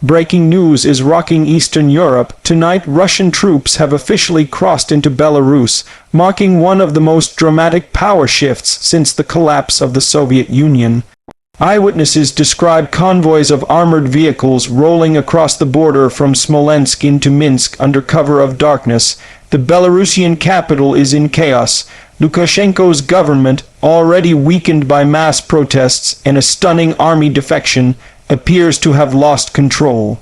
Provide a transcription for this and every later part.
Breaking news is rocking Eastern Europe. Tonight, Russian troops have officially crossed into Belarus, marking one of the most dramatic power shifts since the collapse of the Soviet Union. Eyewitnesses describe convoys of armored vehicles rolling across the border from Smolensk into Minsk under cover of darkness. The Belarusian capital is in chaos. Lukashenko's government, already weakened by mass protests and a stunning army defection, appears to have lost control.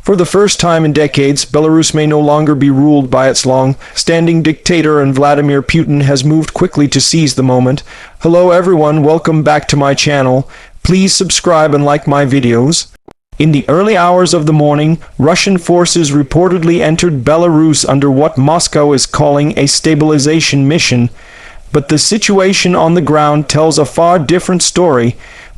For the first time in decades, Belarus may no longer be ruled by its long-standing dictator, and Vladimir Putin has moved quickly to seize the moment. Hello everyone, welcome back to my channel. Please subscribe and like my videos. In the early hours of the morning, Russian forces reportedly entered Belarus under what Moscow is calling a stabilization mission. But the situation on the ground tells a far different story.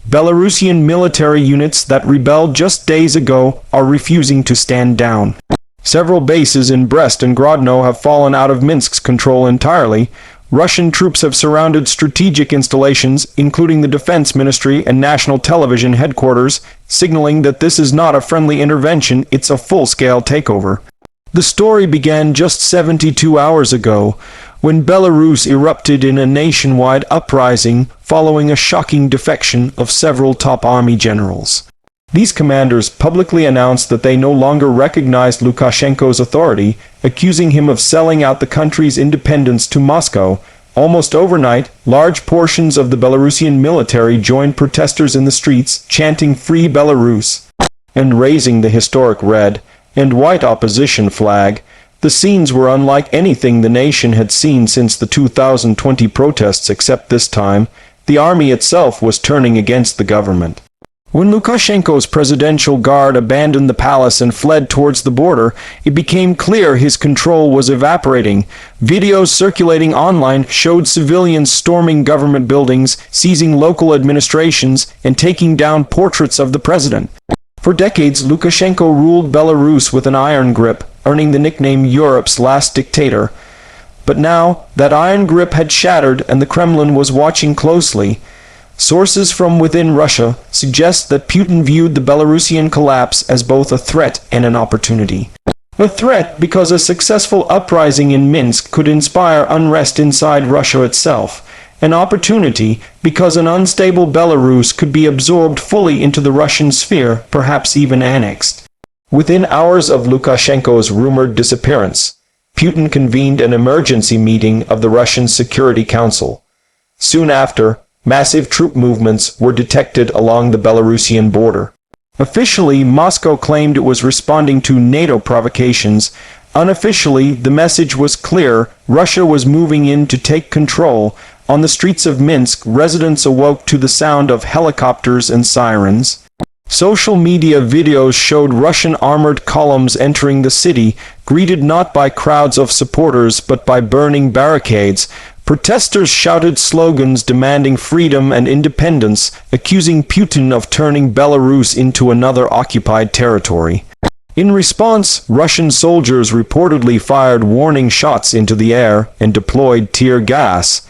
Belarusian military units that rebelled just days ago are refusing to stand down. Several bases in Brest and Grodno have fallen out of Minsk's control entirely. Russian troops have surrounded strategic installations, including the Defense Ministry and National Television headquarters, signaling that this is not a friendly intervention, it's a full-scale takeover. The story began just 72 hours ago, when Belarus erupted in a nationwide uprising following a shocking defection of several top army generals. These commanders publicly announced that they no longer recognized Lukashenko's authority, accusing him of selling out the country's independence to Moscow. Almost overnight, large portions of the Belarusian military joined protesters in the streets, chanting "Free Belarus" and raising the historic red and white opposition flag. The scenes were unlike anything the nation had seen since the 2020 protests, except this time, the army itself was turning against the government. When Lukashenko's presidential guard abandoned the palace and fled towards the border, it became clear his control was evaporating. Videos circulating online showed civilians storming government buildings, seizing local administrations, and taking down portraits of the president. For decades, Lukashenko ruled Belarus with an iron grip, earning the nickname Europe's last dictator. But now, that iron grip had shattered and the Kremlin was watching closely. Sources from within Russia suggest that Putin viewed the Belarusian collapse as both a threat and an opportunity. A threat because a successful uprising in Minsk could inspire unrest inside Russia itself. An opportunity because an unstable Belarus could be absorbed fully into the Russian sphere, perhaps even annexed. Within hours of Lukashenko's rumored disappearance, Putin convened an emergency meeting of the Russian Security Council. Soon after, massive troop movements were detected along the Belarusian border. Officially, Moscow claimed it was responding to NATO provocations. Unofficially, the message was clear: Russia was moving in to take control. On the streets of Minsk, residents awoke to the sound of helicopters and sirens. Social media videos showed Russian armored columns entering the city, greeted not by crowds of supporters but by burning barricades. Protesters shouted slogans demanding freedom and independence, accusing Putin of turning Belarus into another occupied territory. In response, Russian soldiers reportedly fired warning shots into the air and deployed tear gas.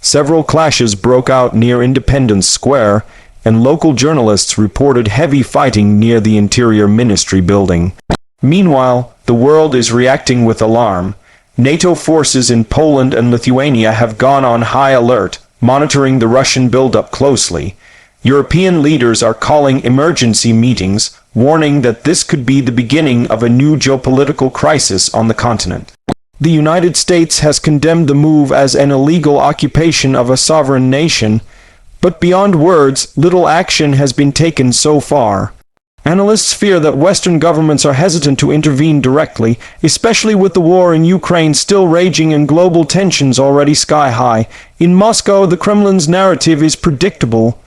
Several clashes broke out near Independence Square, and local journalists reported heavy fighting near the Interior Ministry building. Meanwhile, the world is reacting with alarm. NATO forces in Poland and Lithuania have gone on high alert, monitoring the Russian buildup closely. European leaders are calling emergency meetings, warning that this could be the beginning of a new geopolitical crisis on the continent. The United States has condemned the move as an illegal occupation of a sovereign nation, but beyond words, little action has been taken so far. Analysts fear that Western governments are hesitant to intervene directly, especially with the war in Ukraine still raging and global tensions already sky-high. In Moscow, the Kremlin's narrative is predictable.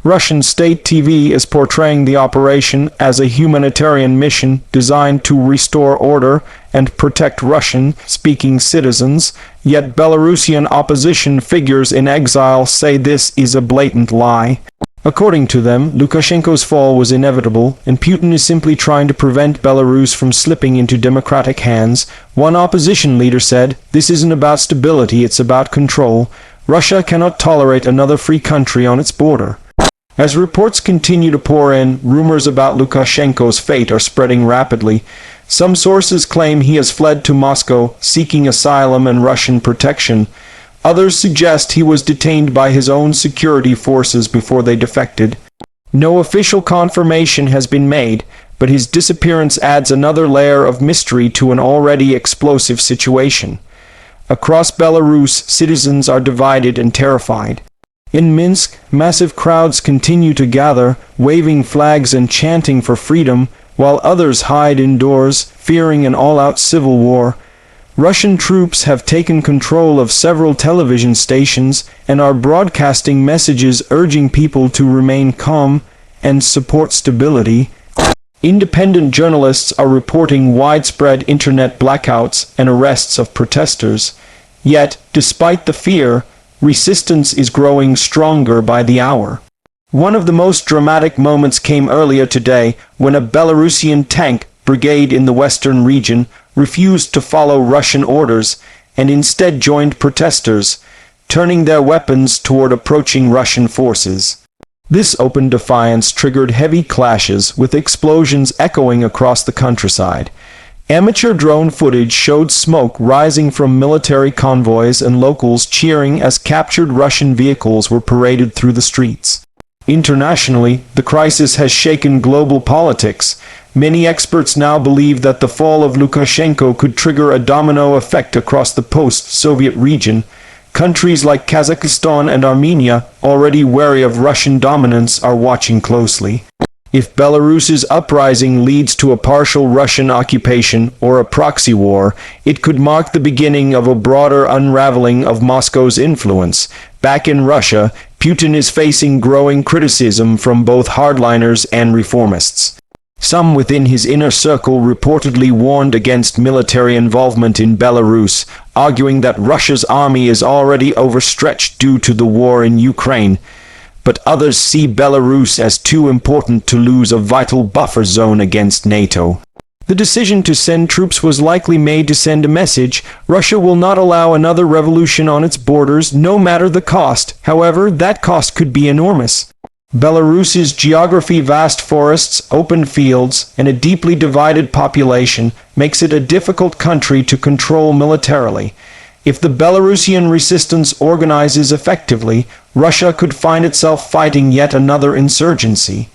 Russian state TV is portraying the operation as a humanitarian mission designed to restore order and protect Russian-speaking citizens, yet Belarusian opposition figures in exile say this is a blatant lie. According to them, Lukashenko's fall was inevitable, and Putin is simply trying to prevent Belarus from slipping into democratic hands. One opposition leader said, "This isn't about stability, it's about control. Russia cannot tolerate another free country on its border." As reports continue to pour in, rumors about Lukashenko's fate are spreading rapidly. Some sources claim he has fled to Moscow, seeking asylum and Russian protection. Others suggest he was detained by his own security forces before they defected. No official confirmation has been made, but his disappearance adds another layer of mystery to an already explosive situation. Across Belarus, citizens are divided and terrified. In Minsk, massive crowds continue to gather, waving flags and chanting for freedom, while others hide indoors, fearing an all-out civil war. Russian troops have taken control of several television stations and are broadcasting messages urging people to remain calm and support stability. Independent journalists are reporting widespread internet blackouts and arrests of protesters. Yet, despite the fear, resistance is growing stronger by the hour. One of the most dramatic moments came earlier today when a Belarusian tank brigade in the western region refused to follow Russian orders and instead joined protesters, turning their weapons toward approaching Russian forces. This open defiance triggered heavy clashes, with explosions echoing across the countryside. Amateur drone footage showed smoke rising from military convoys and locals cheering as captured Russian vehicles were paraded through the streets. Internationally, the crisis has shaken global politics. Many experts now believe that the fall of Lukashenko could trigger a domino effect across the post-Soviet region. Countries like Kazakhstan and Armenia, already wary of Russian dominance, are watching closely. If Belarus's uprising leads to a partial Russian occupation or a proxy war, it could mark the beginning of a broader unraveling of Moscow's influence. Back in Russia, Putin is facing growing criticism from both hardliners and reformists. Some within his inner circle reportedly warned against military involvement in Belarus, arguing that Russia's army is already overstretched due to the war in Ukraine. But others see Belarus as too important to lose a vital buffer zone against NATO. The decision to send troops was likely made to send a message: Russia will not allow another revolution on its borders, no matter the cost. However, that cost could be enormous. Belarus's geography, vast forests, open fields, and a deeply divided population makes it a difficult country to control militarily. If the Belarusian resistance organizes effectively, Russia could find itself fighting yet another insurgency.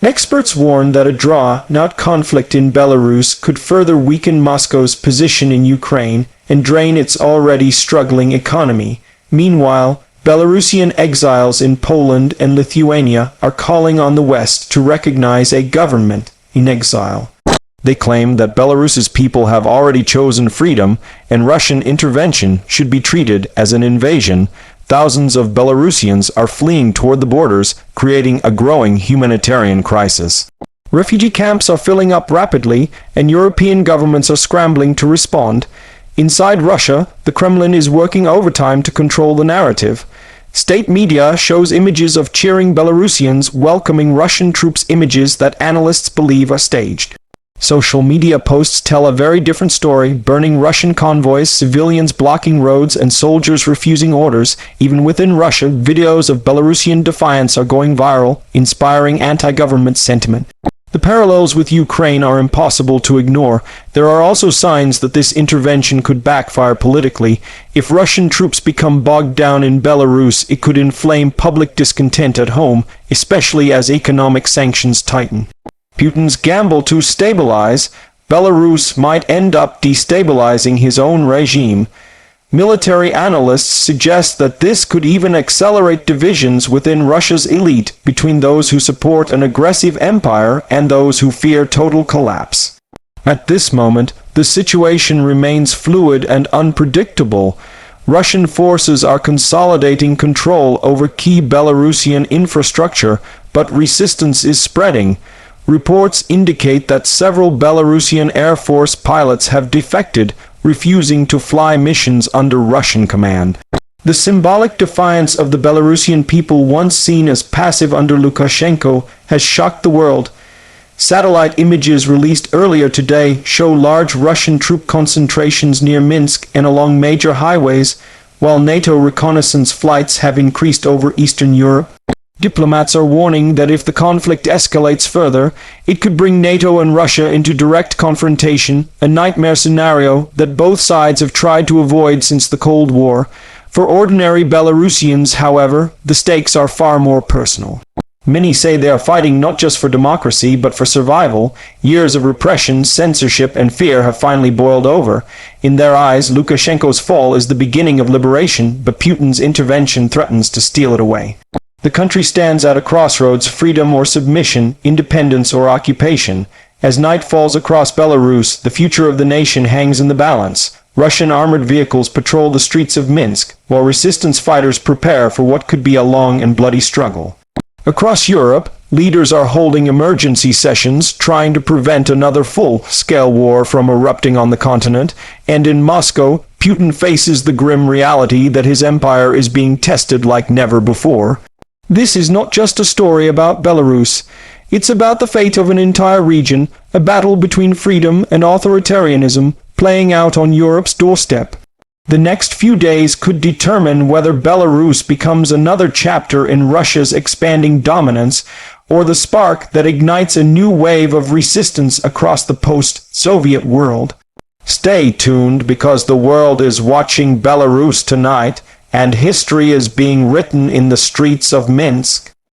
Experts warn that a draw, not conflict, in Belarus could further weaken Moscow's position in Ukraine and drain its already struggling economy. Meanwhile, Belarusian exiles in Poland and Lithuania are calling on the West to recognize a government in exile. They claim that Belarus's people have already chosen freedom, and Russian intervention should be treated as an invasion. Thousands of Belarusians are fleeing toward the borders, creating a growing humanitarian crisis. Refugee camps are filling up rapidly, and European governments are scrambling to respond. Inside Russia, the Kremlin is working overtime to control the narrative. State media shows images of cheering Belarusians welcoming Russian troops, images that analysts believe are staged. Social media posts tell a very different story: burning Russian convoys, civilians blocking roads, and soldiers refusing orders. Even within Russia, videos of Belarusian defiance are going viral, inspiring anti-government sentiment. The parallels with Ukraine are impossible to ignore. There are also signs that this intervention could backfire politically. If Russian troops become bogged down in Belarus, it could inflame public discontent at home, especially as economic sanctions tighten. Putin's gamble to stabilize Belarus might end up destabilizing his own regime. Military analysts suggest that this could even accelerate divisions within Russia's elite, between those who support an aggressive empire and those who fear total collapse. At this moment, the situation remains fluid and unpredictable. Russian forces are consolidating control over key Belarusian infrastructure, but resistance is spreading. Reports indicate that several Belarusian Air Force pilots have defected, refusing to fly missions under Russian command. The symbolic defiance of the Belarusian people, once seen as passive under Lukashenko, has shocked the world. Satellite images released earlier today show large Russian troop concentrations near Minsk and along major highways, while NATO reconnaissance flights have increased over Eastern Europe. Diplomats are warning that if the conflict escalates further, it could bring NATO and Russia into direct confrontation, a nightmare scenario that both sides have tried to avoid since the Cold War. For ordinary Belarusians, however, the stakes are far more personal. Many say they are fighting not just for democracy, but for survival. Years of repression, censorship, and fear have finally boiled over. In their eyes, Lukashenko's fall is the beginning of liberation, but Putin's intervention threatens to steal it away. The country stands at a crossroads: freedom or submission, independence or occupation. As night falls across Belarus, the future of the nation hangs in the balance. Russian armored vehicles patrol the streets of Minsk, while resistance fighters prepare for what could be a long and bloody struggle. Across Europe, leaders are holding emergency sessions, trying to prevent another full-scale war from erupting on the continent, and in Moscow, Putin faces the grim reality that his empire is being tested like never before. This is not just a story about Belarus. It's about the fate of an entire region, a battle between freedom and authoritarianism playing out on Europe's doorstep. The next few days could determine whether Belarus becomes another chapter in Russia's expanding dominance, or the spark that ignites a new wave of resistance across the post-Soviet world. Stay tuned, because the world is watching Belarus tonight, and history is being written in the streets of Minsk.